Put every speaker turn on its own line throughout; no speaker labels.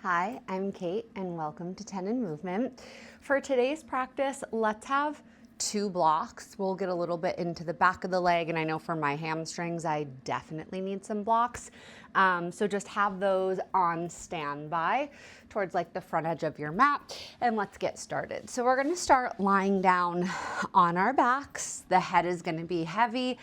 Hi, I'm Kate and welcome to Tendon Movement. For today's practice, let's have 2 blocks. We'll get a little bit into the back of the leg, and I know for my hamstrings, I definitely need some blocks. So just have those on standby towards like the front edge of your mat, and let's get started. So we're gonna start lying down on our backs. The head is gonna be heavy.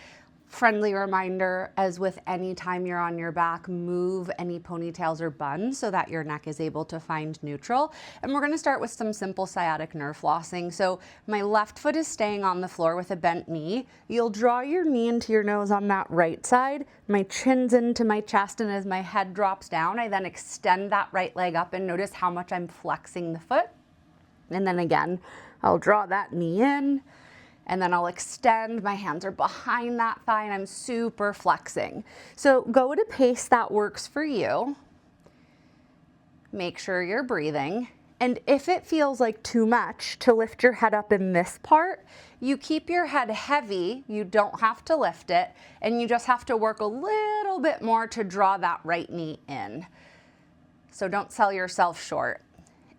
Friendly reminder, as with any time you're on your back, move any ponytails or buns so that your neck is able to find neutral. And we're gonna start with some simple sciatic nerve flossing. So my left foot is staying on the floor with a bent knee. You'll draw your knee into your nose on that right side. My chin's into my chest, and as my head drops down, I then extend that right leg up and notice how much I'm flexing the foot. And then again, I'll draw that knee in. And then I'll extend, my hands are behind that thigh, and I'm super flexing. So go at a pace that works for you. Make sure you're breathing. And if it feels like too much to lift your head up in this part, you keep your head heavy, you don't have to lift it, and you just have to work a little bit more to draw that right knee in. So don't sell yourself short.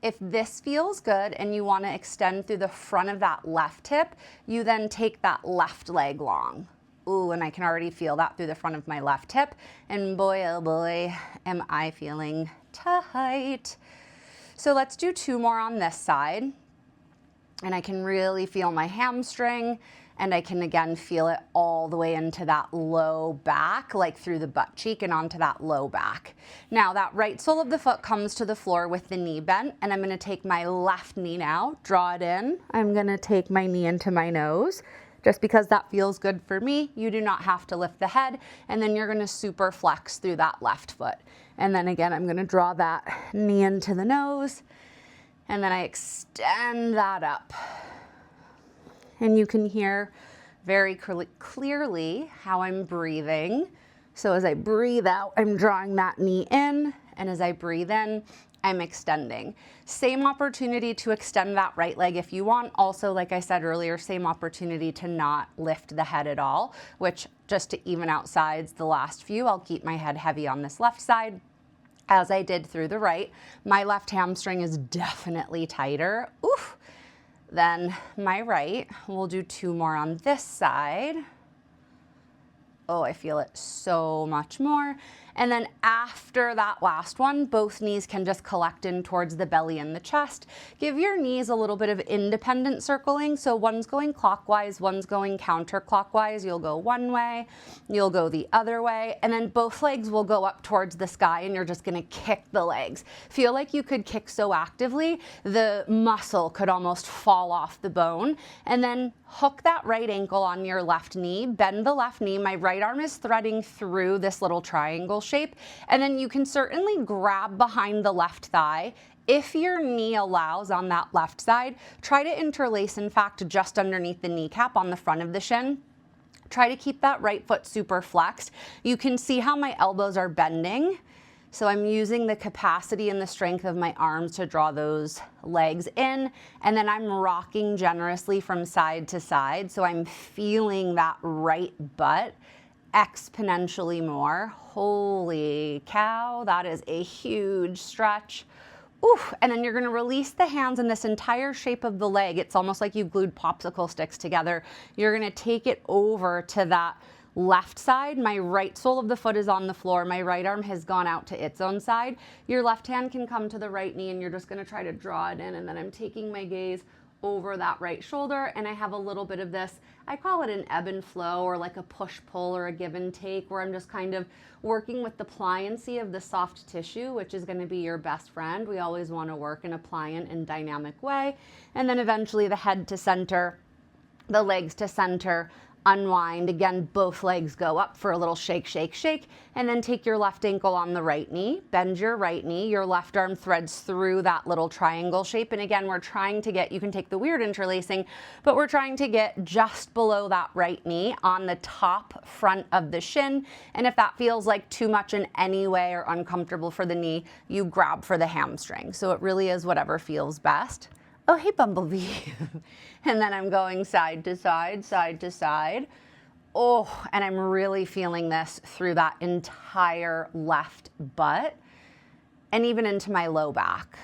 If this feels good and you want to extend through the front of that left hip, you then take that left leg long. Ooh, and I can already feel that through the front of my left hip. And boy, oh boy, am I feeling tight. So let's do 2 more on this side. And I can really feel my hamstring, and I can again feel it all the way into that low back, like through the butt cheek and onto that low back. Now that right sole of the foot comes to the floor with the knee bent, and I'm gonna take my left knee now, draw it in. I'm gonna take my knee into my nose. Just because that feels good for me, you do not have to lift the head, and then you're gonna super flex through that left foot. And then again, I'm gonna draw that knee into the nose, and then I extend that up. And you can hear very clearly how I'm breathing. So as I breathe out, I'm drawing that knee in, and as I breathe in, I'm extending. Same opportunity to extend that right leg if you want. Also, like I said earlier, same opportunity to not lift the head at all, which just to even out sides the last few, I'll keep my head heavy on this left side, as I did through the right. My left hamstring is definitely tighter. Oof. Then my right, we'll do 2 more on this side. Oh, I feel it so much more. And then after that last one, both knees can just collect in towards the belly and the chest. Give your knees a little bit of independent circling. So one's going clockwise, one's going counterclockwise. You'll go one way, you'll go the other way, and then both legs will go up towards the sky, and you're just gonna kick the legs. Feel like you could kick so actively, the muscle could almost fall off the bone. And then hook that right ankle on your left knee, bend the left knee. My right arm is threading through this little triangle shape, and then you can certainly grab behind the left thigh. If your knee allows on that left side, try to interlace, in fact, just underneath the kneecap on the front of the shin. Try to keep that right foot super flexed. You can see how my elbows are bending. So I'm using the capacity and the strength of my arms to draw those legs in, and then I'm rocking generously from side to side. So I'm feeling that right butt exponentially more. Holy cow, that is a huge stretch. Oof. And then you're gonna release the hands in this entire shape of the leg. It's almost like you've glued popsicle sticks together. You're gonna take it over to that left side. My right sole of the foot is on the floor. My right arm has gone out to its own side. Your left hand can come to the right knee, and you're just gonna try to draw it in, and then I'm taking my gaze over that right shoulder, and I have a little bit of this, I call it an ebb and flow, or like a push-pull or a give and take, where I'm just kind of working with the pliancy of the soft tissue, which is gonna be your best friend. We always wanna work in a pliant and dynamic way. And then eventually the head to center, the legs to center, unwind. Again, both legs go up for a little shake, shake, shake, and then take your left ankle on the right knee, bend your right knee, your left arm threads through that little triangle shape. And again, we're trying to get, you can take the weird interlacing, but we're trying to get just below that right knee on the top front of the shin. And if that feels like too much in any way or uncomfortable for the knee, you grab for the hamstring. So it really is whatever feels best. Oh, hey, Bumblebee. And then I'm going side to side, side to side. Oh, and I'm really feeling this through that entire left butt. and even into my low back.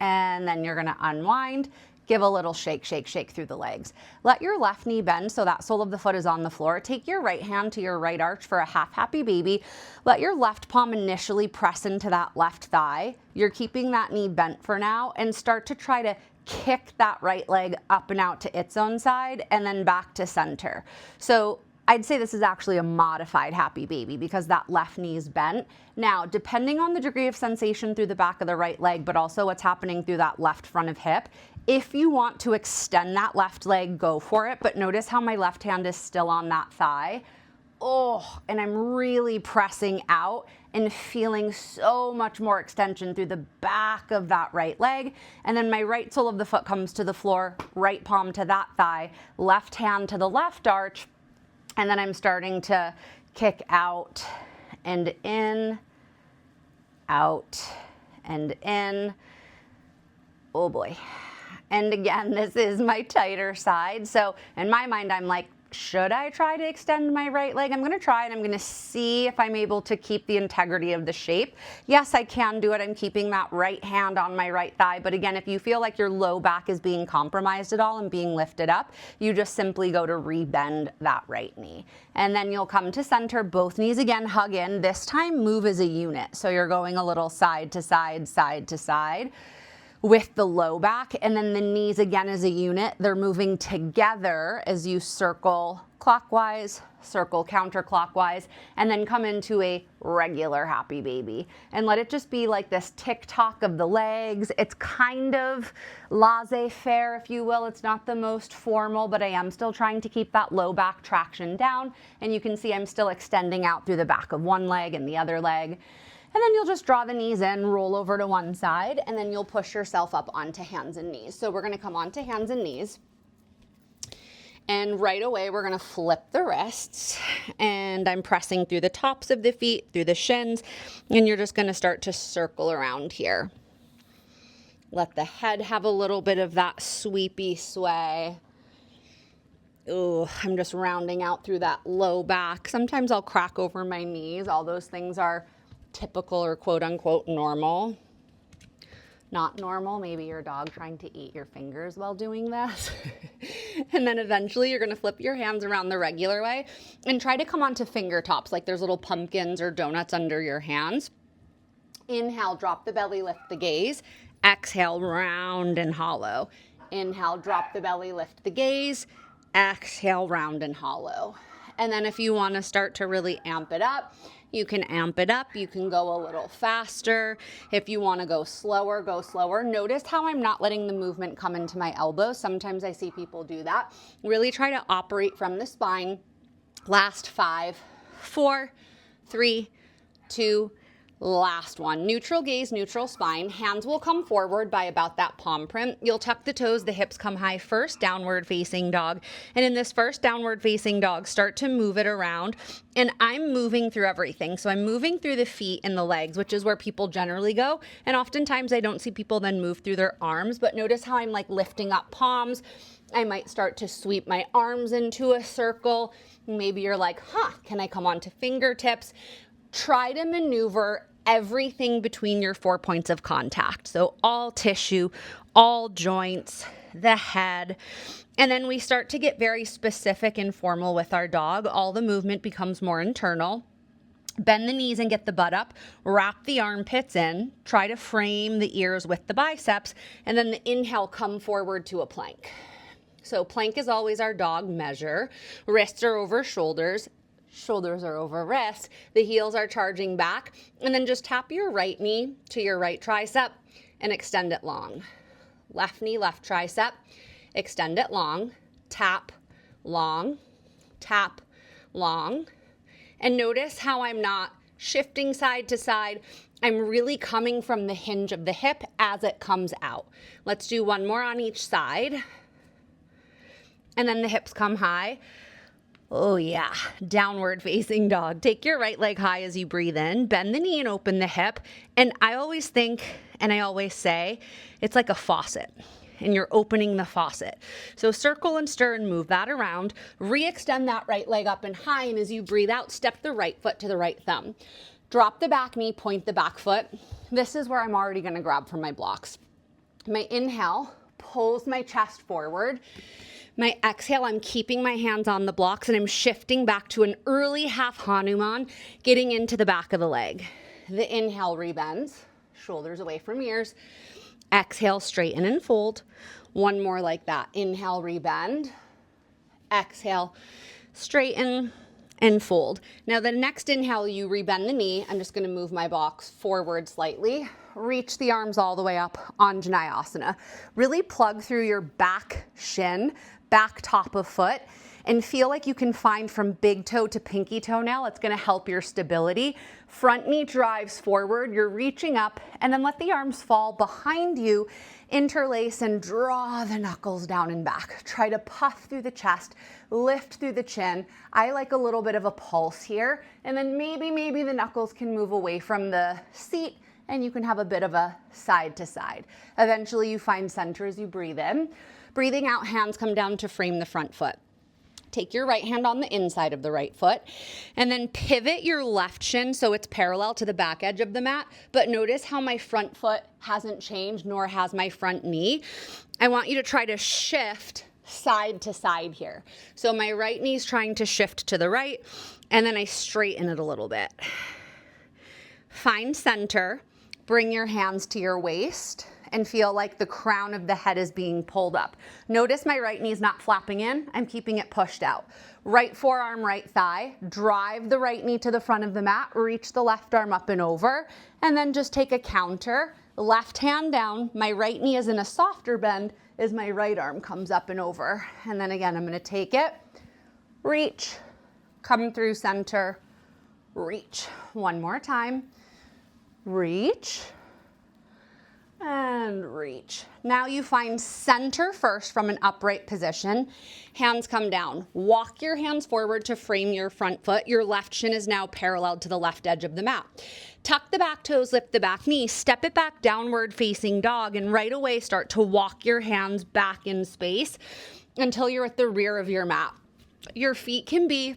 And then you're gonna unwind, give a little shake, shake, shake through the legs. Let your left knee bend so that sole of the foot is on the floor. Take your right hand to your right arch for a half happy baby. Let your left palm initially press into that left thigh. You're keeping that knee bent for now, and start to try to kick that right leg up and out to its own side and then back to center. So I'd say this is actually a modified happy baby because that left knee is bent. Now, depending on the degree of sensation through the back of the right leg, but also what's happening through that left front of hip, if you want to extend that left leg, go for it. But notice how my left hand is still on that thigh. Oh, and I'm really pressing out and feeling so much more extension through the back of that right leg. And then my right sole of the foot comes to the floor, right palm to that thigh, left hand to the left arch. And then I'm starting to kick out and in, out and in. Oh boy. And again, this is my tighter side. So in my mind, I'm like, should I try to extend my right leg? I'm going to try, and I'm going to see if I'm able to keep the integrity of the shape. Yes, I can do it. I'm keeping that right hand on my right thigh. But again, if you feel like your low back is being compromised at all and being lifted up, you just simply go to rebend that right knee. And then you'll come to center, both knees again, hug in. This time, move as a unit. So you're going a little side to side, side to side with the low back, and then the knees again as a unit. They're moving together as you circle clockwise, circle counterclockwise, and then come into a regular happy baby. And let it just be like this tick-tock of the legs. It's kind of laissez-faire, if you will. It's not the most formal, but I am still trying to keep that low back traction down. And you can see I'm still extending out through the back of one leg and the other leg. And then you'll just draw the knees in, roll over to one side, and then you'll push yourself up onto hands and knees. So we're gonna come onto hands and knees. And right away, we're gonna flip the wrists, and I'm pressing through the tops of the feet, through the shins, and you're just gonna start to circle around here. Let the head have a little bit of that sweepy sway. Ooh, I'm just rounding out through that low back. Sometimes I'll crack over my knees. All those things are typical or quote unquote normal. Not normal, maybe your dog trying to eat your fingers while doing this. And then eventually you're gonna flip your hands around the regular way and try to come onto finger tops, like there's little pumpkins or donuts under your hands. Inhale, drop the belly, lift the gaze. Exhale, round and hollow. Inhale, drop the belly, lift the gaze. Exhale, round and hollow. And then if you wanna start to really amp it up, you can amp it up. You can go a little faster. If you want to go slower, go slower. Notice how I'm not letting the movement come into my elbows. Sometimes I see people do that. Really try to operate from the spine. Last 5, 4, 3, 2, last one. Neutral gaze, neutral spine. Hands will come forward by about that palm print. You'll tuck the toes, the hips come high first, downward facing dog. And in this first downward facing dog, start to move it around. And I'm moving through everything. So I'm moving through the feet and the legs, which is where people generally go. And oftentimes I don't see people then move through their arms, but notice how I'm like lifting up palms. I might start to sweep my arms into a circle. Maybe you're like, can I come onto fingertips? Try to maneuver everything between your 4 points of contact. So all tissue, all joints, the head. And then we start to get very specific and formal with our dog. All the movement becomes more internal. Bend the knees and get the butt up. Wrap the armpits in. Try to frame the ears with the biceps. And then the inhale, come forward to a plank. So plank is always our dog measure. Wrists are over shoulders. Shoulders are over wrists, the heels are charging back, and then just tap your right knee to your right tricep and extend it long. Left knee, left tricep, extend it long, tap, long, tap, long. And notice how I'm not shifting side to side. I'm really coming from the hinge of the hip as it comes out. Let's do one more on each side. And then the hips come high. Oh yeah, downward facing dog. Take your right leg high as you breathe in, bend the knee and open the hip. And I always think, and I always say, it's like a faucet and you're opening the faucet. So circle and stir and move that around, re-extend that right leg up and high. And as you breathe out, step the right foot to the right thumb. Drop the back knee, point the back foot. This is where I'm already going to grab from my blocks. My inhale pulls my chest forward. My exhale, I'm keeping my hands on the blocks and I'm shifting back to an early half Hanuman, getting into the back of the leg. The inhale rebends, shoulders away from ears. Exhale, straighten and fold. One more like that. Inhale, rebend. Exhale, straighten and fold. Now the next inhale, you rebend the knee. I'm just going to move my box forward slightly. Reach the arms all the way up, Anjaneyasana. Really plug through your back shin, back top of foot, and feel like you can find from big toe to pinky toenail. It's going to help your stability. Front knee drives forward. You're reaching up, and then let the arms fall behind you. Interlace and draw the knuckles down and back. Try to puff through the chest, lift through the chin. I like a little bit of a pulse here, and then maybe the knuckles can move away from the seat and you can have a bit of a side to side. Eventually you find center as you breathe in. Breathing out, hands come down to frame the front foot. Take your right hand on the inside of the right foot and then pivot your left shin so it's parallel to the back edge of the mat. But notice how my front foot hasn't changed, nor has my front knee. I want you to try to shift side to side here. So my right knee is trying to shift to the right, and then I straighten it a little bit. Find center, bring your hands to your waist, and feel like the crown of the head is being pulled up. Notice my right knee is not flapping in, I'm keeping it pushed out. Right forearm, right thigh, drive the right knee to the front of the mat, reach the left arm up and over, and then just take a counter, left hand down, my right knee is in a softer bend as my right arm comes up and over. And then again, I'm gonna take it, reach, come through center, reach. One more time, reach, and reach. Now you find center first from an upright position. Hands come down. Walk your hands forward to frame your front foot. Your left shin is now parallel to the left edge of the mat. Tuck the back toes, lift the back knee, step it back, downward facing dog, and right away start to walk your hands back in space until you're at the rear of your mat. Your feet can be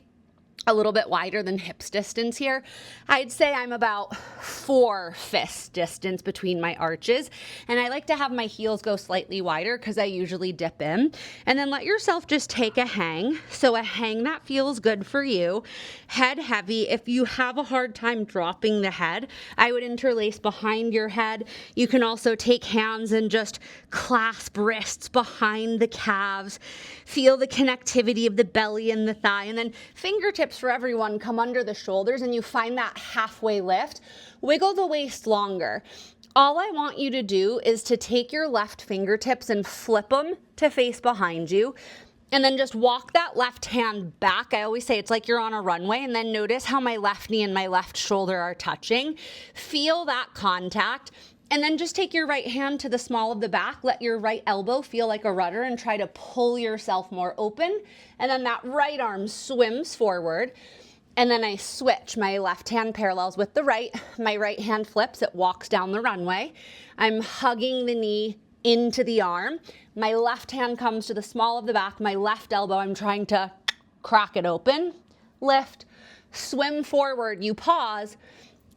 a little bit wider than hips distance here. I'd say I'm about 4 fists distance between my arches. And I like to have my heels go slightly wider because I usually dip in. And then let yourself just take a hang. So a hang that feels good for you. Head heavy. If you have a hard time dropping the head, I would interlace behind your head. You can also take hands and just clasp wrists behind the calves. Feel the connectivity of the belly and the thigh. And then fingertips for everyone come under the shoulders and you find that halfway lift. Wiggle the waist longer. All I want you to do is to take your left fingertips and flip them to face behind you. And then just walk that left hand back. I always say it's like you're on a runway. And then notice how my left knee and my left shoulder are touching. Feel that contact. And then just take your right hand to the small of the back. Let your right elbow feel like a rudder and try to pull yourself more open. And then that right arm swims forward. And then I switch. My left hand parallels with the right. My right hand flips. It walks down the runway. I'm hugging the knee into the arm. My left hand comes to the small of the back. My left elbow, I'm trying to crack it open. Lift. Swim forward. You pause.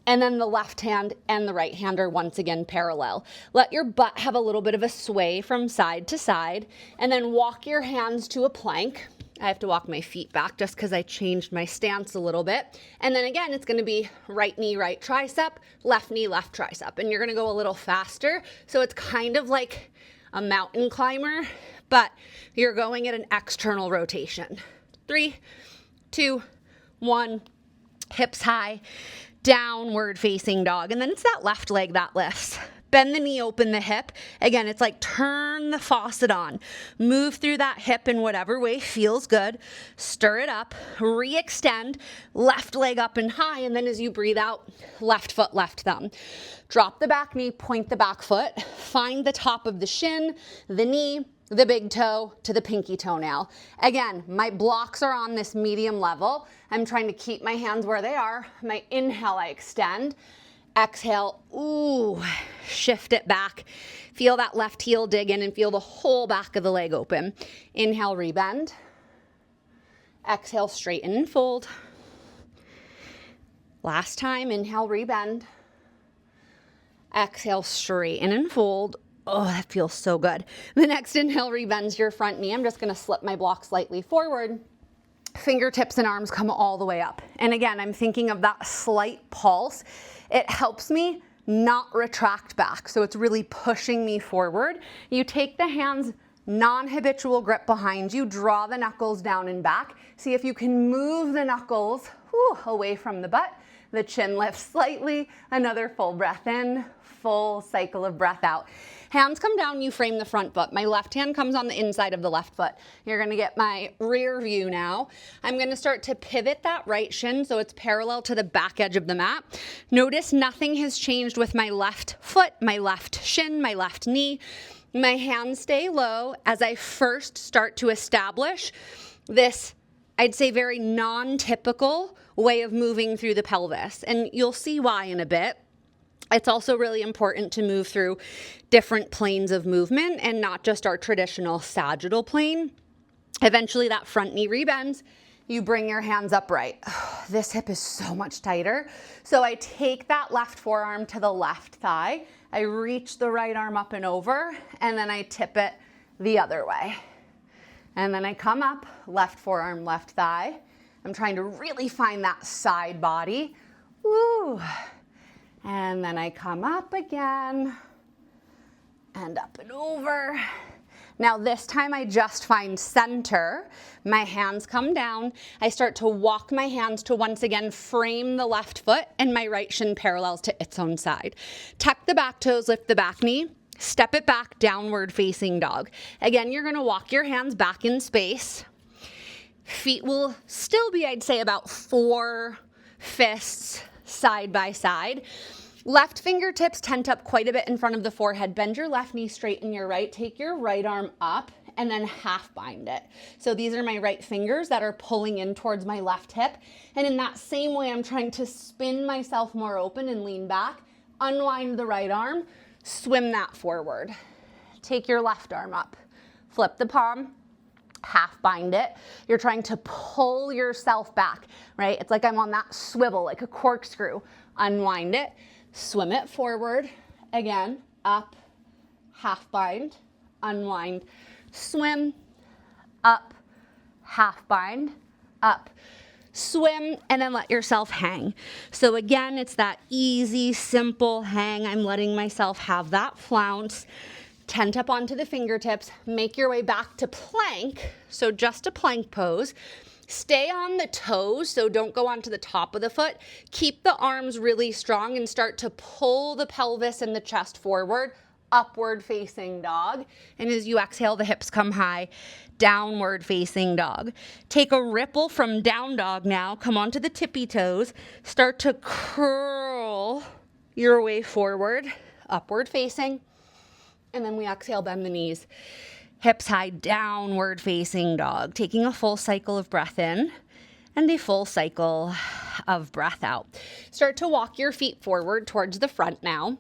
And then the left hand and the right hand are once again parallel. Let your butt have a little bit of a sway from side to side, and then walk your hands to a plank. I have to walk my feet back just because I changed my stance a little bit. And then again, it's gonna be right knee, right tricep, left knee, left tricep. And you're gonna go a little faster. So it's kind of like a mountain climber, but you're going at an external rotation. 3, 2, 1, hips high. Downward facing dog. And then it's that left leg that lifts. Bend the knee, open the hip. Again, it's like turn the faucet on. Move through that hip in whatever way feels good. Stir it up, re-extend, left leg up and high. And then as you breathe out, left foot, left thumb. Drop the back knee, point the back foot. Find the top of the shin, the knee, the big toe to the pinky toenail. Again, my blocks are on this medium level. I'm trying to keep my hands where they are. My inhale, I extend. Exhale, ooh, shift it back. Feel that left heel dig in and feel the whole back of the leg open. Inhale, rebend. Exhale, straighten and fold. Last time, inhale, rebend. Exhale, straighten and fold. Oh, that feels so good. The next inhale rebends your front knee. I'm just gonna slip my block slightly forward. Fingertips and arms come all the way up. And again, I'm thinking of that slight pulse. It helps me not retract back. So it's really pushing me forward. You take the hands, non-habitual grip behind you, draw the knuckles down and back. See if you can move the knuckles away from the butt. The chin lifts slightly. Another full breath in, full cycle of breath out. Hands come down, you frame the front foot. My left hand comes on the inside of the left foot. You're gonna get my rear view now. I'm gonna start to pivot that right shin so it's parallel to the back edge of the mat. Notice nothing has changed with my left foot, my left shin, my left knee. My hands stay low as I first start to establish this, I'd say, very non-typical way of moving through the pelvis. And you'll see why in a bit. It's also really important to move through different planes of movement and not just our traditional sagittal plane. Eventually that front knee rebends. You bring your hands upright. This hip is so much tighter. So I take that left forearm to the left thigh. I reach the right arm up and over, and then I tip it the other way. And then I come up, left forearm, left thigh. I'm trying to really find that side body. Woo. And then I come up again and up and over. Now this time I just find center. My hands come down. I start to walk my hands to once again frame the left foot, and my right shin parallels to its own side. Tuck the back toes, lift the back knee, step it back, downward facing dog. Again, you're gonna walk your hands back in space. Feet will still be, I'd say, about 4 fists side by side. Left fingertips tent up quite a bit in front of the forehead. Bend your left knee, straighten your right. Take your right arm up and then half bind it. So these are my right fingers that are pulling in towards my left hip. And in that same way, I'm trying to spin myself more open and lean back. Unwind the right arm, swim that forward. Take your left arm up, flip the palm, half bind it. You're trying to pull yourself back, right? It's like I'm on that swivel, like a corkscrew. Unwind it, swim it forward. Again, up, half bind, unwind, swim, up, half bind, up, swim, and then let yourself hang. So again, it's that easy, simple hang. I'm letting myself have that flounce. Tent up onto the fingertips, make your way back to plank. So just a plank pose. Stay on the toes, so don't go onto the top of the foot. Keep the arms really strong and start to pull the pelvis and the chest forward, upward facing dog. And as you exhale, the hips come high, downward facing dog. Take a ripple from down dog now, come onto the tippy toes, start to curl your way forward, upward facing. And then we exhale, bend the knees. Hips high, downward facing dog. Taking a full cycle of breath in and a full cycle of breath out. Start to walk your feet forward towards the front now.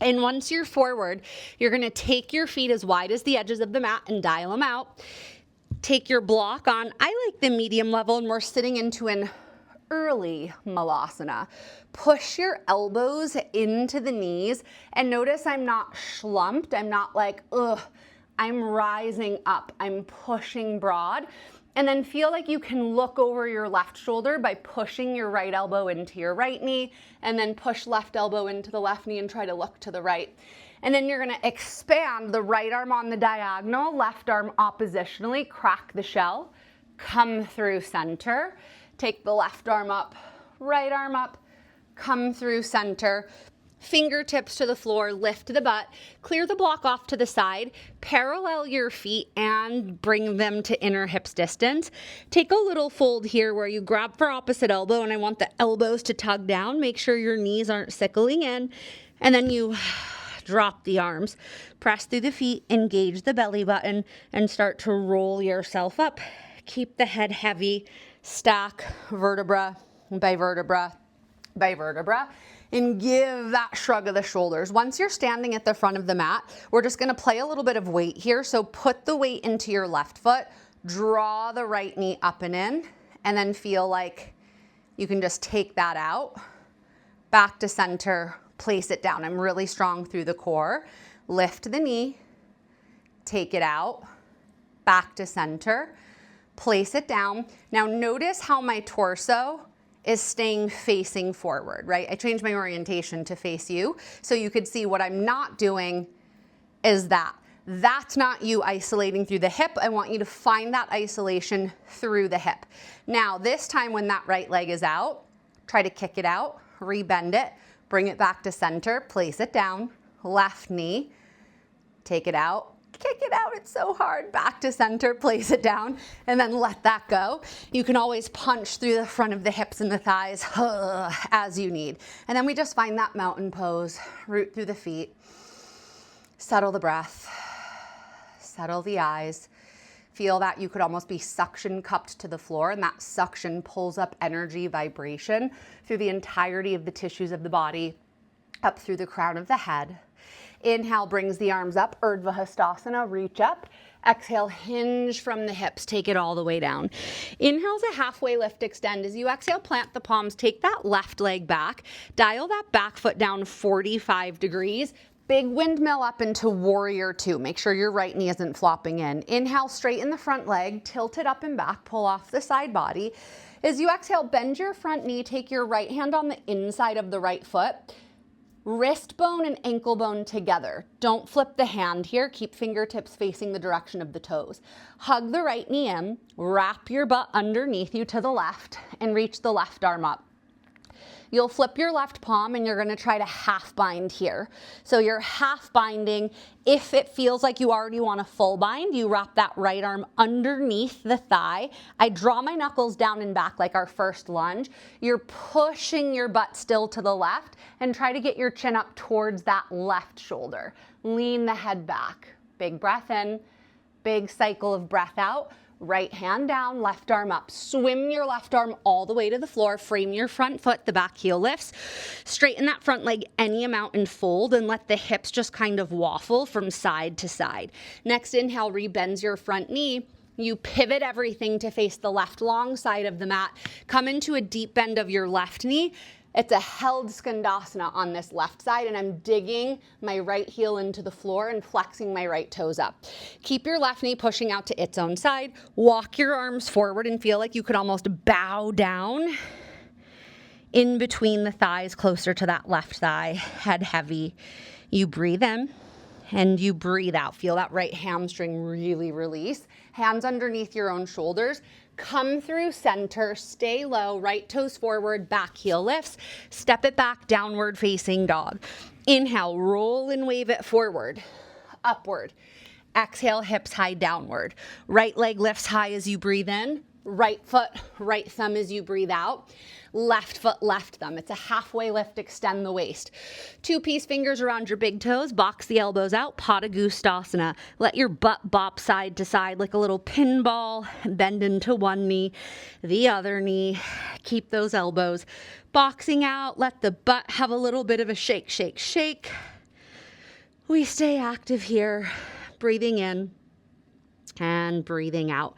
And once you're forward, you're gonna take your feet as wide as the edges of the mat and dial them out. Take your block on, I like the medium level, and we're sitting into an early malasana. Push your elbows into the knees and notice I'm not schlumped. I'm not like, ugh, I'm rising up. I'm pushing broad. And then feel like you can look over your left shoulder by pushing your right elbow into your right knee, and then push left elbow into the left knee and try to look to the right. And then you're gonna expand the right arm on the diagonal, left arm oppositionally, crack the shell, come through center. Take the left arm up, right arm up, come through center, fingertips to the floor, lift the butt, clear the block off to the side, parallel your feet and bring them to inner hips distance. Take a little fold here where you grab for opposite elbow, and I want the elbows to tug down. Make sure your knees aren't sickling in, and then you drop the arms. Press through the feet, engage the belly button, and start to roll yourself up. Keep the head heavy. Stack vertebra by vertebra by vertebra, and give that shrug of the shoulders. Once you're standing at the front of the mat, we're just gonna play a little bit of weight here. So put the weight into your left foot, draw the right knee up and in, and then feel like You can just take that out, back to center, place it down. I'm really strong through the core. Lift the knee, take it out, back to center, place it down. Now notice how my torso is staying facing forward, right? I changed my orientation to face you so you could see what I'm not doing is that. That's not you isolating through the hip. I want you to find that isolation through the hip. Now, this time when that right leg is out, try to kick it out, rebend it, bring it back to center, place it down, left knee, take it out, kick it out, it's so hard, back to center, place it down, and then let that go. You can always punch through the front of the hips and the thighs as you need. And then we just find that mountain pose, root through the feet, settle the breath, settle the eyes. Feel that you could almost be suction cupped to the floor, and that suction pulls up energy, vibration through the entirety of the tissues of the body, up through the crown of the head. Inhale brings the arms up, Urdhva Hastasana, reach up. Exhale, hinge from the hips, take it all the way down. Inhale's a halfway lift extend. As you exhale, plant the palms, take that left leg back, dial that back foot down 45 degrees. Big windmill up into warrior two. Make sure your right knee isn't flopping in. Inhale, straighten the front leg, tilt it up and back, pull off the side body. As you exhale, bend your front knee, take your right hand on the inside of the right foot. Wrist bone and ankle bone together. Don't flip the hand here. Keep fingertips facing the direction of the toes. Hug the right knee in, wrap your butt underneath you to the left, and reach the left arm up. You'll flip your left palm and you're gonna try to half bind here. So you're half binding. If it feels like you already want a full bind, you wrap that right arm underneath the thigh. I draw my knuckles down and back like our first lunge. You're pushing your butt still to the left and try to get your chin up towards that left shoulder. Lean the head back. Big breath in, big cycle of breath out. Right hand down, left arm up. Swim your left arm all the way to the floor. Frame your front foot, the back heel lifts. Straighten that front leg any amount and fold, and let the hips just kind of waffle from side to side. Next inhale, rebends your front knee. You pivot everything to face the left long side of the mat. Come into a deep bend of your left knee. It's a held Skandasana on this left side, and I'm digging my right heel into the floor and flexing my right toes up. Keep your left knee pushing out to its own side. Walk your arms forward and feel like you could almost bow down in between the thighs, closer to that left thigh, head heavy. You breathe in and you breathe out. Feel that right hamstring really release. Hands underneath your own shoulders. Come through center, stay low, right toes forward, back heel lifts. Step it back, downward facing dog. Inhale, roll and wave it forward, upward. Exhale, hips high downward. Right leg lifts high as you breathe in. Right foot, right thumb as you breathe out. Left foot, left thumb. It's a halfway lift, extend the waist. Two-piece fingers around your big toes, box the elbows out, Padangusthasana. Let your butt bop side to side like a little pinball. Bend into one knee, the other knee. Keep those elbows boxing out. Let the butt have a little bit of a shake, shake, shake. We stay active here, breathing in and breathing out.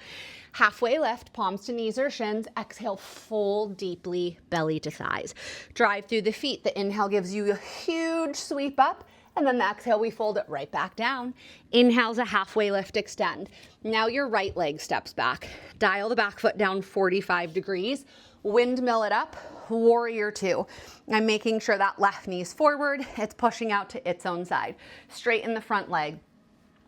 Halfway lift, palms to knees or shins. Exhale, fold deeply, belly to thighs. Drive through the feet. The inhale gives you a huge sweep up, and then the exhale, we fold it right back down. Inhale's a halfway lift, extend. Now your right leg steps back. Dial the back foot down 45 degrees. Windmill it up, warrior two. I'm making sure that left knee's forward. It's pushing out to its own side. Straighten the front leg.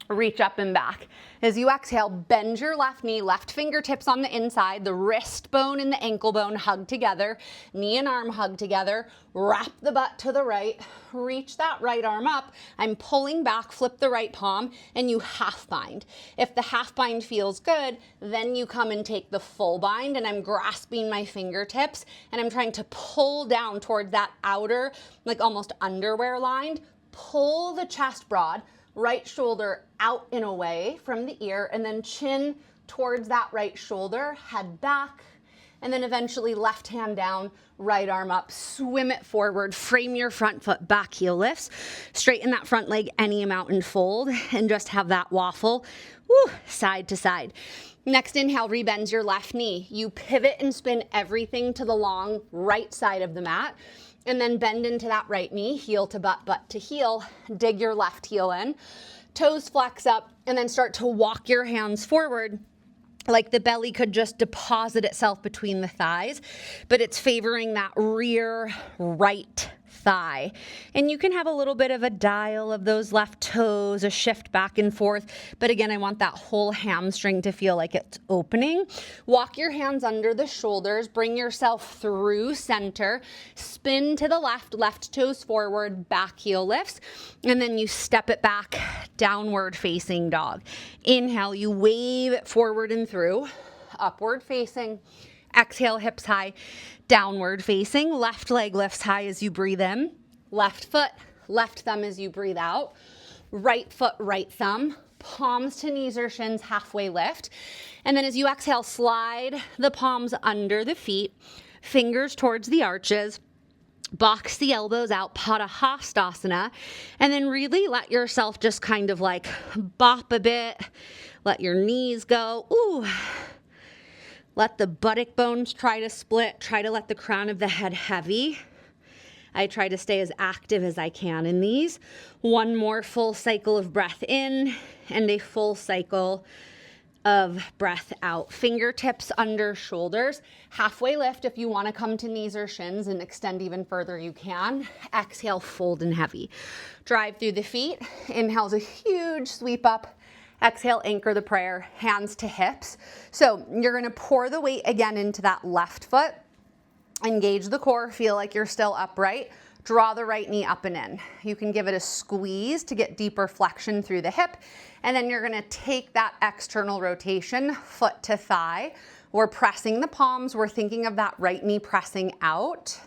Reach up and back. As you exhale, bend your left knee, left fingertips on the inside, the wrist bone and the ankle bone hug together, knee and arm hug together, wrap the butt to the right, reach that right arm up. I'm pulling back, flip the right palm, and you half bind. If the half bind feels good, then you come and take the full bind, and I'm grasping my fingertips, and I'm trying to pull down towards that outer, like almost underwear line. Pull the chest broad, right shoulder out and away from the ear, and then chin towards that right shoulder, head back, and then eventually left hand down, right arm up, swim it forward, frame your front foot, back heel lifts, straighten that front leg any amount and fold, and just have that waffle, side to side. Next inhale, rebend your left knee. You pivot and spin everything to the long right side of the mat, and then bend into that right knee, heel to butt, butt to heel. Dig your left heel in, toes flex up, and then start to walk your hands forward like the belly could just deposit itself between the thighs, but it's favoring that rear right thigh. And you can have a little bit of a dial of those left toes, a shift back and forth. But again, I want that whole hamstring to feel like it's opening. Walk your hands under the shoulders, bring yourself through center, spin to the left, left toes forward, back heel lifts, and then you step it back, downward facing dog. Inhale, you wave it forward and through, upward facing. Exhale, hips high, downward facing. Left leg lifts high as you breathe in. Left foot, left thumb as you breathe out. Right foot, right thumb. Palms to knees or shins, halfway lift. And then as you exhale, slide the palms under the feet, fingers towards the arches. Box the elbows out, Pada Hastasana, and then really let yourself just kind of like bop a bit. Let your knees go. Ooh. Let the buttock bones try to split. Try to let the crown of the head heavy. I try to stay as active as I can in these. One more full cycle of breath in and a full cycle of breath out. Fingertips under shoulders. Halfway lift if you want to come to knees or shins and extend even further, you can. Exhale, fold and heavy. Drive through the feet. Inhale's a huge sweep up. Exhale, anchor the prayer, hands to hips. So you're gonna pour the weight again into that left foot. Engage the core, feel like you're still upright. Draw the right knee up and in. You can give it a squeeze to get deeper flexion through the hip. And then you're gonna take that external rotation, foot to thigh. We're pressing the palms. We're thinking of that right knee pressing out.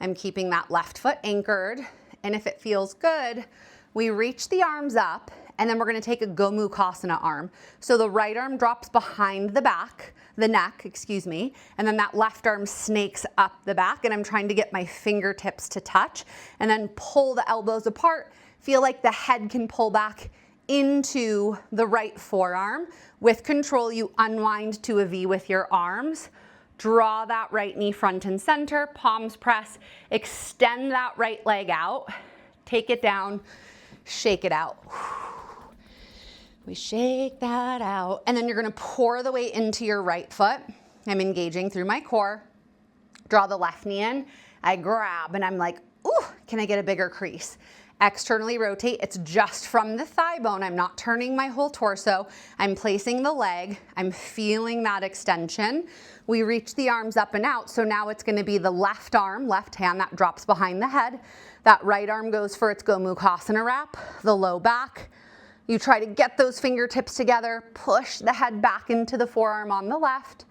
I'm keeping that left foot anchored. And if it feels good, we reach the arms up. And then we're gonna take a Gomukhasana arm. So the right arm drops behind the neck, and then that left arm snakes up the back, and I'm trying to get my fingertips to touch, and then pull the elbows apart. Feel like the head can pull back into the right forearm. With control, you unwind to a V with your arms. Draw that right knee front and center, palms press, extend that right leg out, take it down, shake it out. We shake that out. And then you're gonna pour the weight into your right foot. I'm engaging through my core. Draw the left knee in. I grab and I'm like, ooh, can I get a bigger crease? Externally rotate. It's just from the thigh bone. I'm not turning my whole torso. I'm placing the leg. I'm feeling that extension. We reach the arms up and out. So now it's gonna be the left arm, left hand that drops behind the head. That right arm goes for its Gomukhasana wrap, the low back. You try to get those fingertips together, push the head back into the forearm on the left.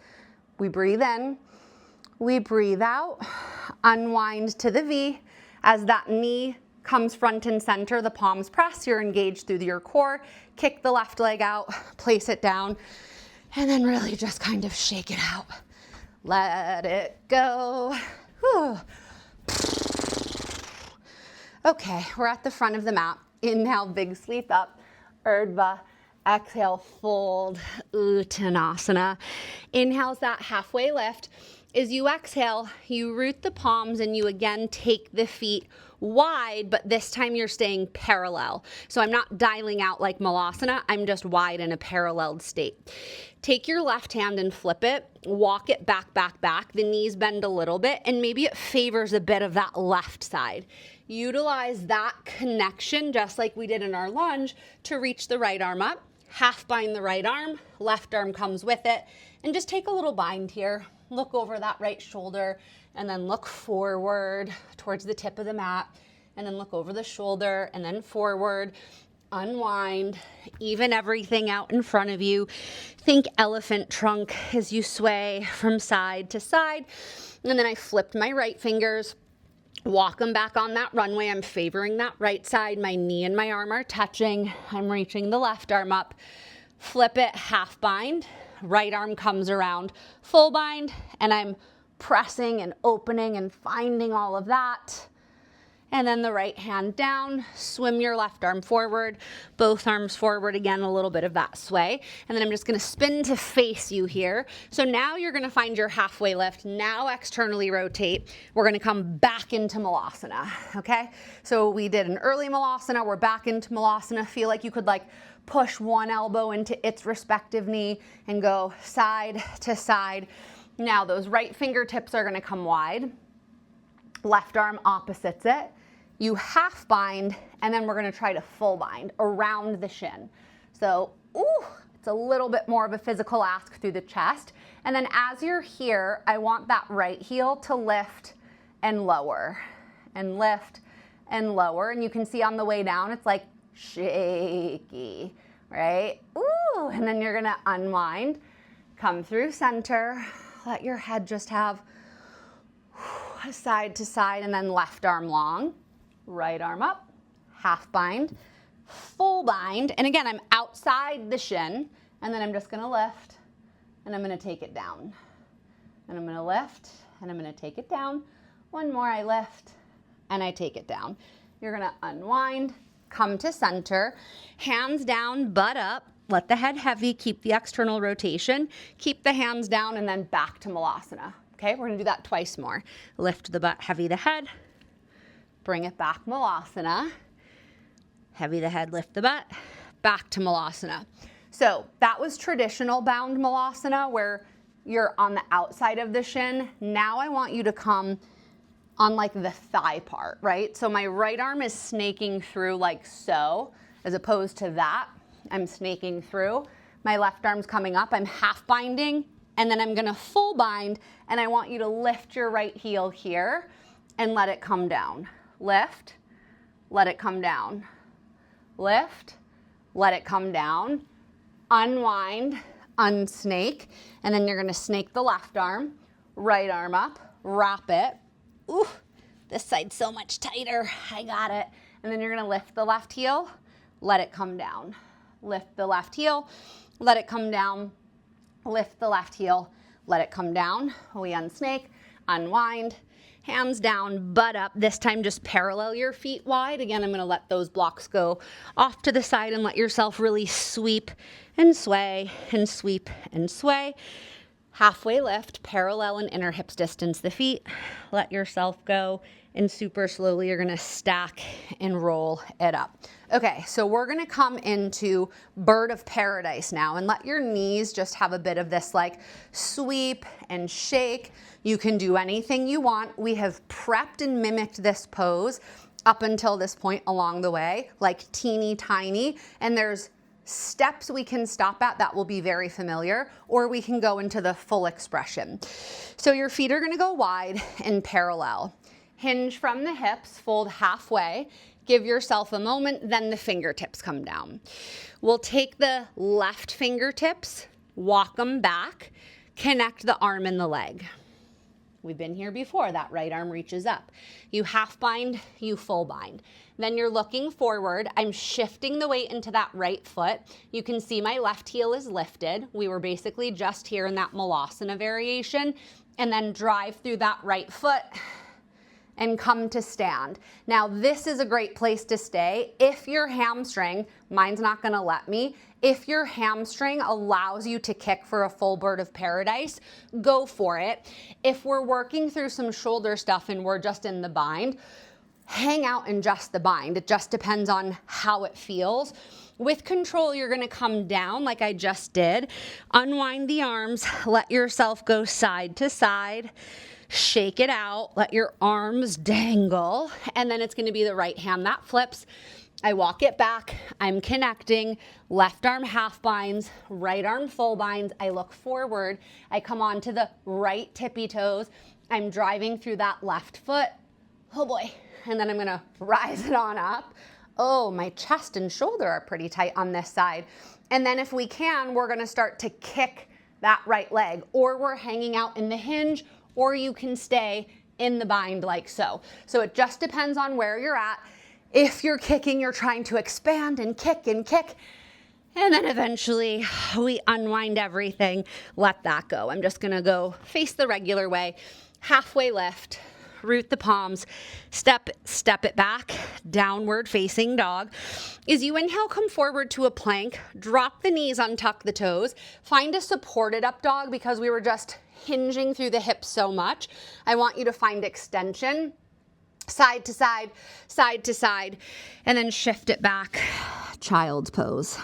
We breathe in, we breathe out, unwind to the V. As that knee comes front and center, the palms press, you're engaged through your core, kick the left leg out, place it down, and then really just kind of shake it out. Let it go. Whew. Okay, we're at the front of the mat. Inhale, big sweep up. Urdhva, exhale, fold, Uttanasana. Inhale's that halfway lift. As you exhale, you root the palms and you again take the feet wide, but this time you're staying parallel. So I'm not dialing out like Malasana, I'm just wide in a paralleled state. Take your left hand and flip it, walk it back, back, back. The knees bend a little bit and maybe it favors a bit of that left side. Utilize that connection, just like we did in our lunge, to reach the right arm up. Half bind the right arm, left arm comes with it, and just take a little bind here. Look over that right shoulder, and then look forward towards the tip of the mat, and then look over the shoulder, and then forward. Unwind, even everything out in front of you. Think elephant trunk as you sway from side to side. And then I flipped my right fingers. Walk them back on that runway. I'm favoring that right side. My knee and my arm are touching. I'm reaching the left arm up. Flip it, half bind. Right arm comes around, full bind. And I'm pressing and opening and finding all of that. and then the right hand down, swim your left arm forward, both arms forward, again, a little bit of that sway. And then I'm just gonna spin to face you here. So now you're gonna find your halfway lift. Now externally rotate. We're gonna come back into Malasana, okay? So we did an early Malasana, we're back into Malasana. Feel like you could like push one elbow into its respective knee and go side to side. Now those right fingertips are gonna come wide. Left arm opposites it. You half bind, and then we're gonna try to full bind around the shin. So, it's a little bit more of a physical ask through the chest. And then as you're here, I want that right heel to lift and lower, and lift and lower. And you can see on the way down, it's like shaky, right? And then you're gonna unwind, come through center, let your head just have side to side, and then left arm long. Right arm up, half bind, full bind. And again, I'm outside the shin, and then I'm just gonna lift, and I'm gonna take it down. And I'm gonna lift, and I'm gonna take it down. One more, I lift, and I take it down. You're gonna unwind, come to center, hands down, butt up, let the head heavy, keep the external rotation, keep the hands down, and then back to Malasana. Okay, we're gonna do that twice more. Lift the butt, heavy the head, bring it back, Malasana. Heavy the head, lift the butt, back to Malasana. So that was traditional bound Malasana where you're on the outside of the shin. Now I want you to come on like the thigh part, right? So my right arm is snaking through like so, as opposed to that. I'm snaking through. My left arm's coming up. I'm half binding, and then I'm gonna full bind, and I want you to lift your right heel here and let it come down. Lift, let it come down. Lift, let it come down. Unwind, unsnake, and then you're gonna snake the left arm, right arm up, wrap it. Ooh, this side's so much tighter. I got it. And then you're gonna lift the left heel, let it come down. Lift the left heel, let it come down. Lift the left heel, let it come down. We unsnake, unwind, hands down, butt up. This time just parallel your feet wide. Again, I'm gonna let those blocks go off to the side and let yourself really sweep and sway and sweep and sway. Halfway lift, parallel and inner hips distance the feet. Let yourself go, and super slowly you're gonna stack and roll it up. Okay, so we're gonna come into Bird of Paradise now, and let your knees just have a bit of this like sweep and shake. You can do anything you want. We have prepped and mimicked this pose up until this point along the way, like teeny tiny, and there's steps we can stop at that will be very familiar, or we can go into the full expression. So your feet are gonna go wide and parallel. Hinge from the hips, fold halfway, give yourself a moment, then the fingertips come down. We'll take the left fingertips, walk them back, connect the arm and the leg. We've been here before, that right arm reaches up. You half bind, you full bind. Then you're looking forward. I'm shifting the weight into that right foot. You can see my left heel is lifted. We were basically just here in that Malasana variation, and then drive through that right foot and come to stand. Now this is a great place to stay. If your hamstring, mine's not gonna let me, if your hamstring allows you to kick for a full Bird of Paradise, go for it. If we're working through some shoulder stuff and we're just in the bind, hang out in just the bind. It just depends on how it feels. With control, you're gonna come down like I just did. Unwind the arms, let yourself go side to side. Shake it out, let your arms dangle, and then it's gonna be the right hand that flips. I walk it back, I'm connecting, left arm half binds, right arm full binds, I look forward, I come onto the right tippy toes, I'm driving through that left foot, oh boy, and then I'm gonna rise it on up. Oh, my chest and shoulder are pretty tight on this side. And then if we can, we're gonna start to kick that right leg, or we're hanging out in the hinge, or you can stay in the bind like so. So it just depends on where you're at. If you're kicking, you're trying to expand and kick, and then eventually we unwind everything, let that go. I'm just gonna go face the regular way, halfway lift, root the palms, step it back, downward facing dog. As you inhale, come forward to a plank, drop the knees, untuck the toes, find a supported up dog because we were just hinging through the hips so much. I want you to find extension, side to side, side to side, and then shift it back, child's pose.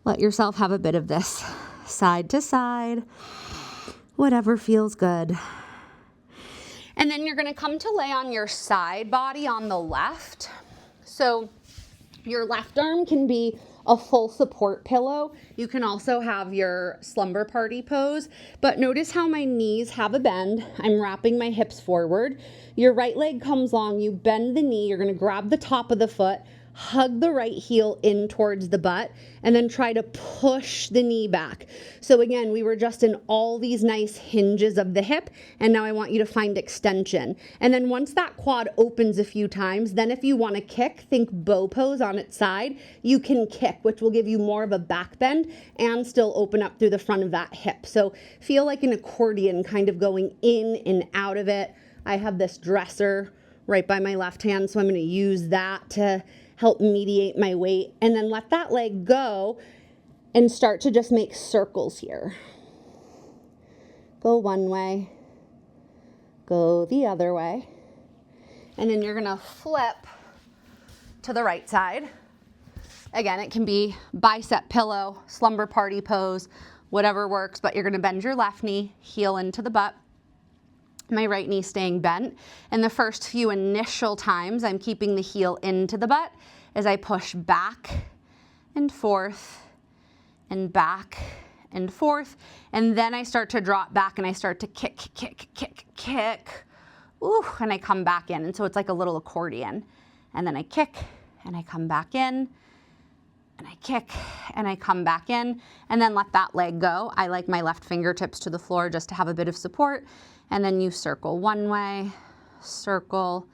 Let yourself have a bit of this side to side, whatever feels good. And then you're going to come to lay on your side body on the left. So your left arm can be a full support pillow. You can also have your slumber party pose, but notice how my knees have a bend. I'm wrapping my hips forward. Your right leg comes long, you bend the knee, you're going to grab the top of the foot, hug the right heel in towards the butt, and then try to push the knee back. So again, we were just in all these nice hinges of the hip, and now I want you to find extension. And then once that quad opens a few times, then if you want to kick, think bow pose on its side, you can kick, which will give you more of a back bend and still open up through the front of that hip. So feel like an accordion kind of going in and out of it. I have this dresser right by my left hand, so I'm going to use that to help mediate my weight, and then let that leg go and start to just make circles here. Go one way, go the other way, and then you're gonna flip to the right side. Again, it can be bicep pillow, slumber party pose, whatever works, but you're gonna bend your left knee, heel into the butt, my right knee staying bent. And the first few initial times, I'm keeping the heel into the butt as I push back and forth and back and forth. And then I start to drop back and I start to kick, kick, kick, kick. Ooh, and I come back in. And so it's like a little accordion. And then I kick and I come back in. And I kick and I come back in. And then let that leg go. I like my left fingertips to the floor just to have a bit of support. And then you circle one way, circle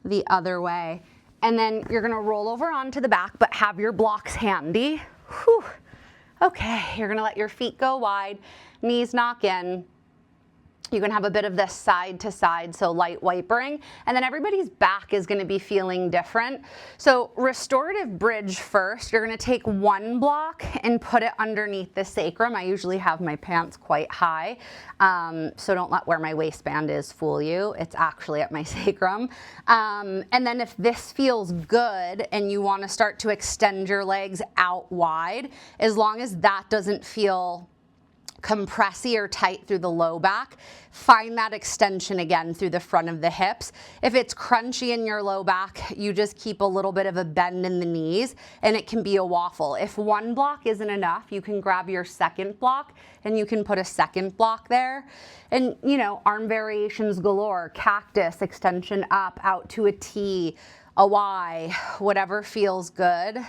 the other way. And then you're gonna roll over onto the back, but have your blocks handy. Whew. Okay, you're gonna let your feet go wide, knees knock in. You can have a bit of this side to side, so light wipering, and then everybody's back is gonna be feeling different. So restorative bridge first, you're gonna take one block and put it underneath the sacrum. I usually have my pants quite high, so don't let where my waistband is fool you. It's actually at my sacrum. And then if this feels good and you wanna start to extend your legs out wide, as long as that doesn't feel compressy or tight through the low back, find that extension again through the front of the hips. If it's crunchy in your low back, you just keep a little bit of a bend in the knees and it can be a waffle. If one block isn't enough, you can grab your second block and you can put a second block there. And you know, arm variations galore, cactus, extension up, out to a T, a Y, whatever feels good.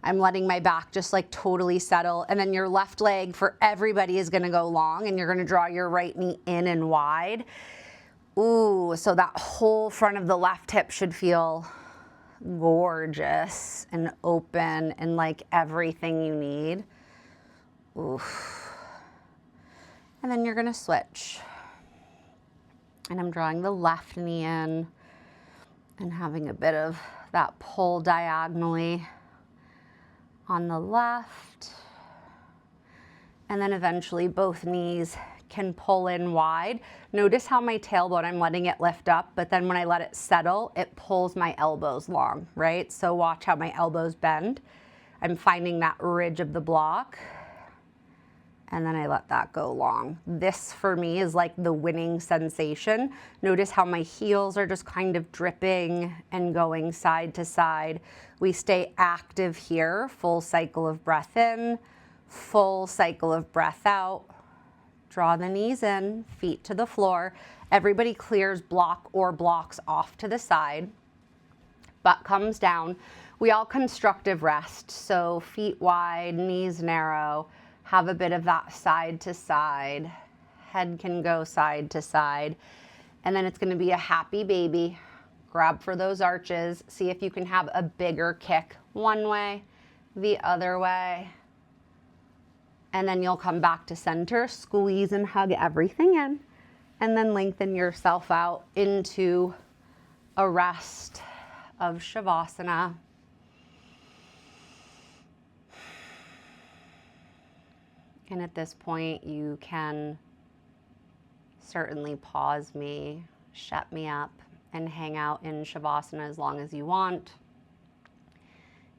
I'm letting my back just like totally settle. And then your left leg for everybody is gonna go long and you're gonna draw your right knee in and wide. Ooh, so that whole front of the left hip should feel gorgeous and open and like everything you need. Ooh. And then you're gonna switch. And I'm drawing the left knee in and having a bit of that pull diagonally on the left, and then eventually both knees can pull in wide. Notice how my tailbone, I'm letting it lift up, but then when I let it settle, it pulls my elbows long, right? So watch how my elbows bend. I'm finding that ridge of the block, and then I let that go long. This for me is like the winning sensation. Notice how my heels are just kind of dripping and going side to side. We stay active here, full cycle of breath in, full cycle of breath out. Draw the knees in, feet to the floor. Everybody clears block or blocks off to the side. Butt comes down. We all constructive rest, so feet wide, knees narrow. Have a bit of that side to side. Head can go side to side. And then it's gonna be a happy baby. Grab for those arches. See if you can have a bigger kick one way, the other way. And then you'll come back to center, squeeze and hug everything in. And then lengthen yourself out into a rest of Shavasana. And at this point, you can certainly pause me, shut me up, and hang out in Shavasana as long as you want.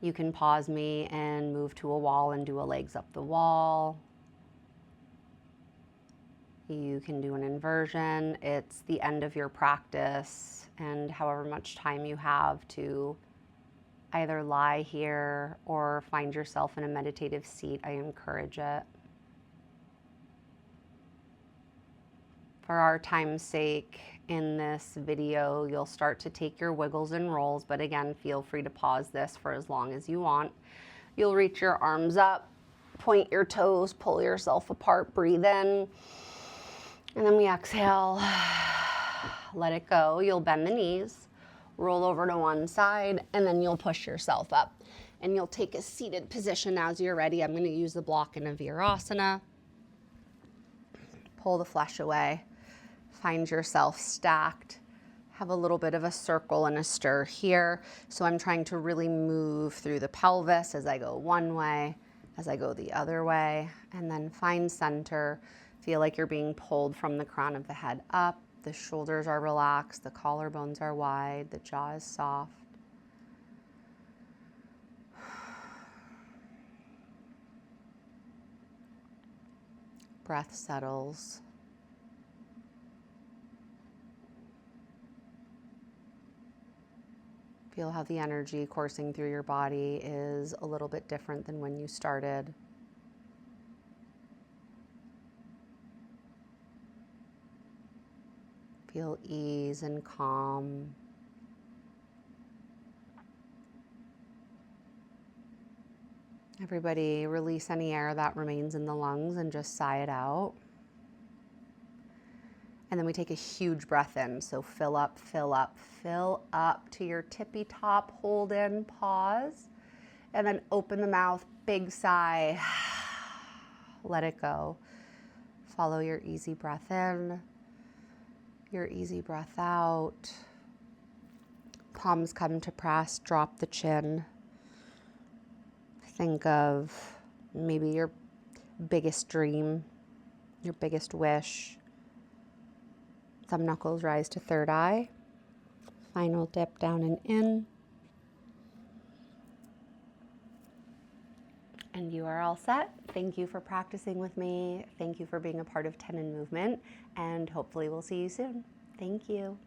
You can pause me and move to a wall and do a legs up the wall. You can do an inversion. It's the end of your practice, and however much time you have to either lie here or find yourself in a meditative seat, I encourage it. For our time's sake, in this video, you'll start to take your wiggles and rolls, but again, feel free to pause this for as long as you want. You'll reach your arms up, point your toes, pull yourself apart, breathe in, and then we exhale, let it go. You'll bend the knees, roll over to one side, and then you'll push yourself up. And you'll take a seated position as you're ready. I'm going to use the block in a Virasana. Pull the flesh away. Find yourself stacked. Have a little bit of a circle and a stir here. So I'm trying to really move through the pelvis as I go one way, as I go the other way, and then find center. Feel like you're being pulled from the crown of the head up. The shoulders are relaxed, the collarbones are wide, the jaw is soft. Breath settles. Feel how the energy coursing through your body is a little bit different than when you started. Feel ease and calm. Everybody release any air that remains in the lungs and just sigh it out. And then we take a huge breath in. So fill up, fill up, fill up to your tippy top, hold in, pause, and then open the mouth, big sigh, let it go. Follow your easy breath in, your easy breath out. Palms come to press, drop the chin. Think of maybe your biggest dream, your biggest wish. Thumb knuckles rise to third eye. Final dip down and in. And you are all set. Thank you for practicing with me. Thank you for being a part of Tenon Movement. And hopefully we'll see you soon. Thank you.